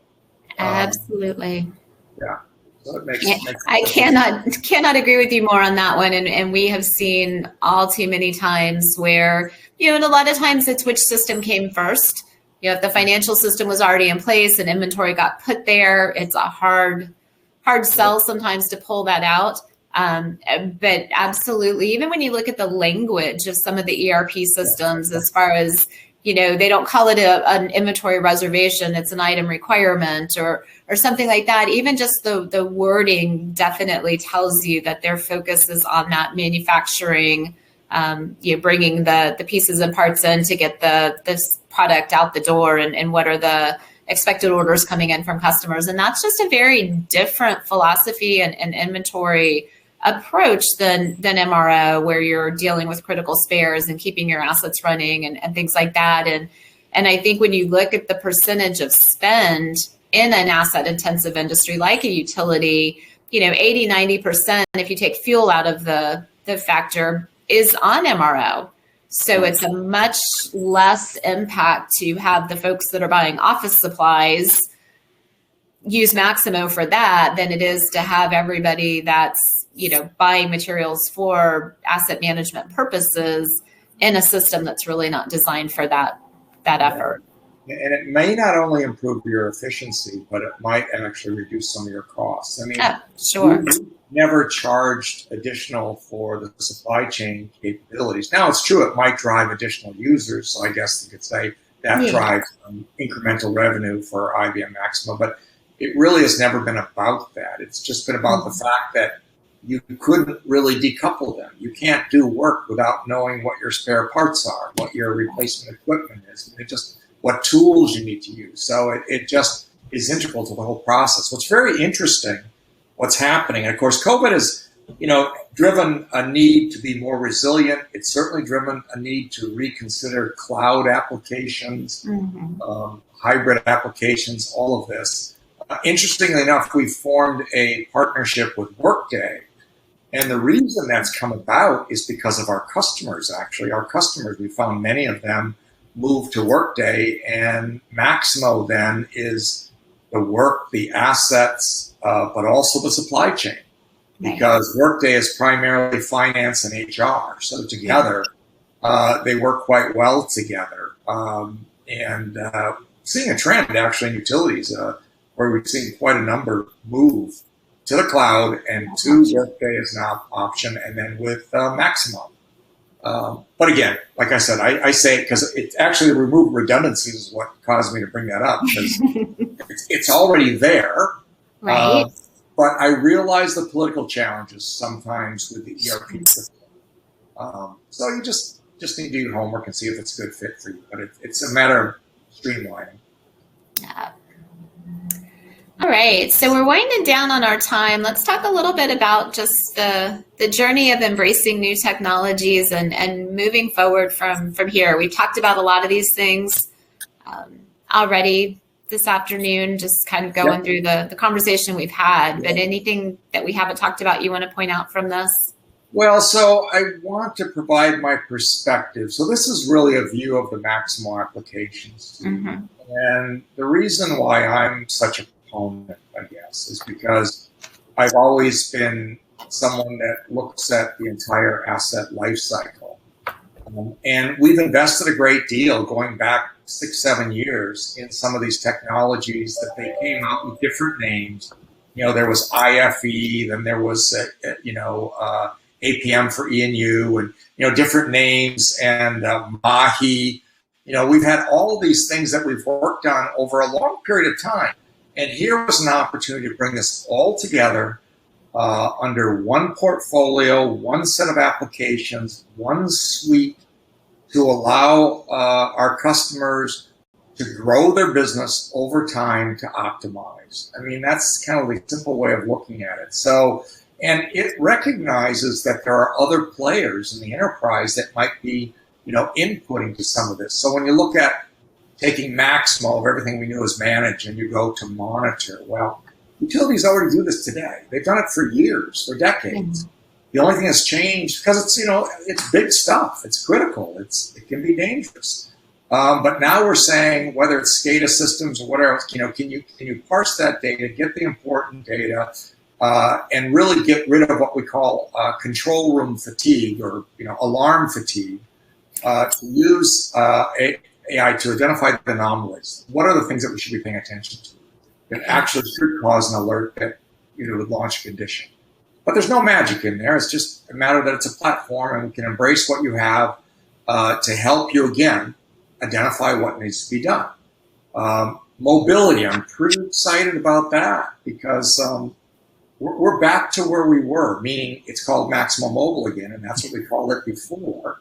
Absolutely. Yeah. So it makes I cannot agree with you more on that one. And we have seen all too many times where, and a lot of times it's which system came first. If the financial system was already in place and inventory got put there, it's a hard sell sometimes to pull that out. But absolutely, even when you look at the language of some of the ERP systems, as far as, they don't call it an inventory reservation, it's an item requirement or something like that. Even just the wording definitely tells you that their focus is on that manufacturing, bringing the pieces and parts in to get this product out the door and what are the expected orders coming in from customers. And that's just a very different philosophy and inventory approach than MRO, where you're dealing with critical spares and keeping your assets running and things like that. And I think when you look at the percentage of spend in an asset intensive industry like a utility, 80, 90%, if you take fuel out of the factor, is on MRO. So it's a much less impact to have the folks that are buying office supplies use Maximo for that than it is to have everybody that's, buying materials for asset management purposes in a system that's really not designed for that effort. And it may not only improve your efficiency, but it might actually reduce some of your costs. I mean, sure. We never charged additional for the supply chain capabilities. Now, it's true, it might drive additional users. So I guess you could say that drives incremental revenue for IBM Maximo. But it really has never been about that. It's just been about the fact that you couldn't really decouple them. You can't do work without knowing what your spare parts are, what your replacement equipment is, and what tools you need to use. So it just is integral to the whole process. What's very interesting, what's happening, and of course, COVID has, driven a need to be more resilient. It's certainly driven a need to reconsider cloud applications, hybrid applications, all of this. Interestingly enough, we formed a partnership with Workday. And the reason that's come about is because of our customers, actually. Our customers, we found many of them moved to Workday, and Maximo then is the work, the assets, but also the supply chain. Because Workday is primarily finance and HR. So together, they work quite well together. And seeing a trend, actually, in utilities, where we've seen quite a number move to the cloud and to Workday as an option, and then with Maximo. But again, like I said, I say it because it actually removed redundancies is what caused me to bring that up, because it's already there. Right. But I realize the political challenges sometimes with the ERP system. So you just need to do your homework and see if it's a good fit for you. But it's a matter of streamlining. Yeah. All right, so we're winding down on our time. Let's talk a little bit about just the journey of embracing new technologies and moving forward from here. We've talked about a lot of these things already this afternoon, just kind of going through the conversation we've had. But anything that we haven't talked about you want to point out from this? Well, so I want to provide my perspective. So this is really a view of the Maximo applications. And the reason why I'm such a proponent, I guess, is because I've always been someone that looks at the entire asset life cycle. And we've invested a great deal going back 6-7 years in some of these technologies that they came out with different names. There was IFE, then there was, APM for E&U, and, different names, and MAHI. We've had all these things that we've worked on over a long period of time. And here was an opportunity to bring this all together under one portfolio, one set of applications, one suite, to allow our customers to grow their business over time to optimize. I mean, that's kind of the simple way of looking at it. So, and it recognizes that there are other players in the enterprise that might be, inputting to some of this. So when you look at taking Maximo of everything we knew as manage and you go to monitor, well, utilities already do this today. They've done it for years, for decades. The only thing that's changed, because it's, it's big stuff. It's critical. It can be dangerous. But now we're saying, whether it's SCADA systems or whatever else, can you parse that data, get the important data, and really get rid of what we call control room fatigue, or alarm fatigue, to use AI to identify the anomalies. What are the things that we should be paying attention to that actually should cause an alert that would launch a condition? But there's no magic in there. It's just a matter that it's a platform, and we can embrace what you have to help you, again, identify what needs to be done. Mobility, I'm pretty excited about that, because we're back to where we were, meaning it's called Maximo Mobile again, and that's what we called it before.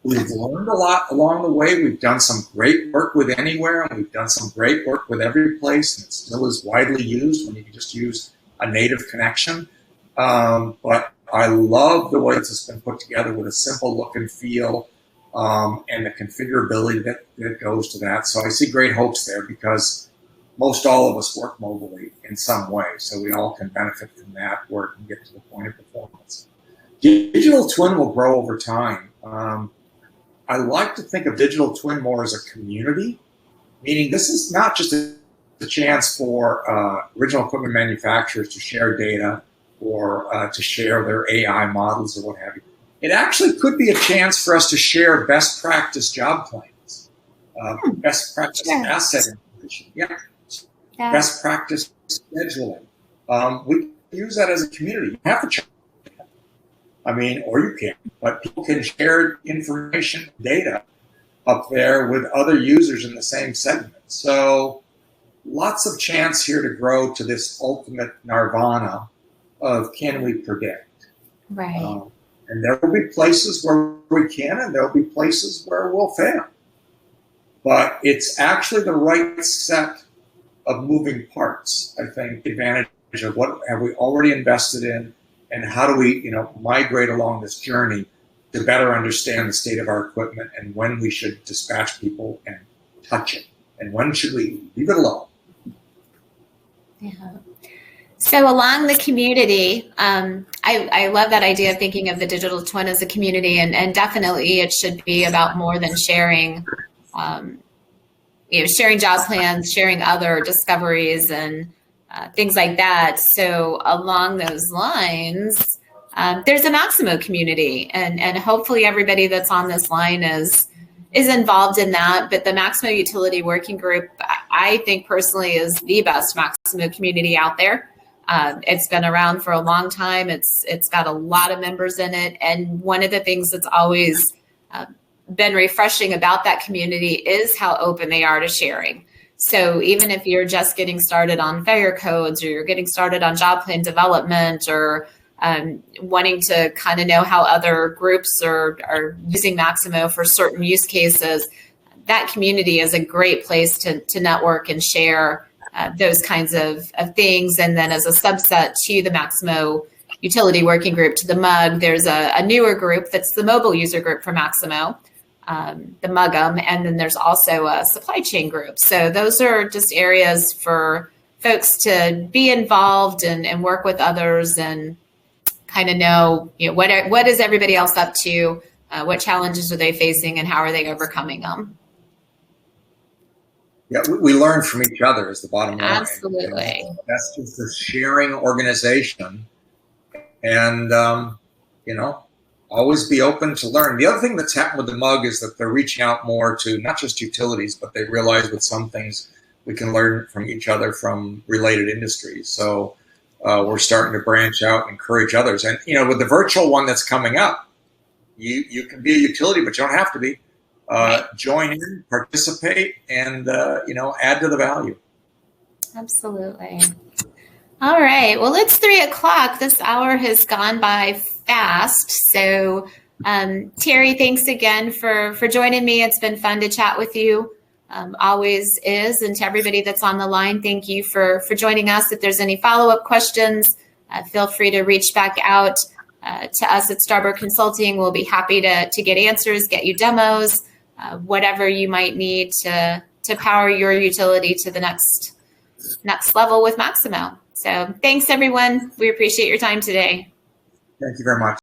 We've learned a lot along the way. We've done some great work with Anywhere, and we've done some great work with Every Place, and it still is widely used when you can just use a native connection. But I love the way it's been put together with a simple look and feel, and the configurability that goes to that. So I see great hopes there, because most all of us work mobilely in some way, so we all can benefit from that work and get to the point of performance. Digital twin will grow over time. I like to think of digital twin more as a community, meaning this is not just a chance for original equipment manufacturers to share data or to share their AI models or what have you. It actually could be a chance for us to share best practice job plans, best practice asset information, best practice scheduling. We can use that as a community. You have to check. Or you can, but people can share information, data up there with other users in the same segment. So lots of chance here to grow to this ultimate nirvana of, can we predict? Right. And there will be places where we can, and there will be places where we'll fail. But it's actually the right set of moving parts, I think, advantage of what have we already invested in, and how do we, migrate along this journey to better understand the state of our equipment, and when we should dispatch people and touch it, and when should we leave it alone. Yeah. So along the community, I love that idea of thinking of the digital twin as a community, and definitely it should be about more than sharing, sharing job plans, sharing other discoveries, and things like that. So along those lines, there's a Maximo community, and hopefully everybody that's on this line is involved in that. But the Maximo Utility Working Group, I think personally, is the best Maximo community out there. It's been around for a long time. It's got a lot of members in it. And one of the things that's always been refreshing about that community is how open they are to sharing. So even if you're just getting started on failure codes, or you're getting started on job plan development, or wanting to kind of know how other groups are using Maximo for certain use cases, that community is a great place to network and share those kinds of things. And then as a subset to the Maximo Utility Working Group, to the MUG, there's a newer group that's the mobile user group for Maximo, the MUGM, and then there's also a supply chain group. So those are just areas for folks to be involved and work with others, and kind of know, what is everybody else up to, what challenges are they facing, and how are they overcoming them. Yeah, we learn from each other is the bottom line. Absolutely. And that's just a sharing organization, and always be open to learn. The other thing that's happened with the MUG is that they're reaching out more to not just utilities, but they realize with some things we can learn from each other from related industries. So we're starting to branch out and encourage others. And with the virtual one that's coming up, you can be a utility, but you don't have to be. Join in, participate, and add to the value. Absolutely. All right. Well, it's 3:00. This hour has gone by fast. So, Terry, thanks again for joining me. It's been fun to chat with you. Always is. And to everybody that's on the line, thank you for joining us. If there's any follow-up questions, feel free to reach back out to us at Starboard Consulting. We'll be happy to get answers, get you demos, whatever you might need to power your utility to the next level with Maximo. So thanks, everyone. We appreciate your time today. Thank you very much.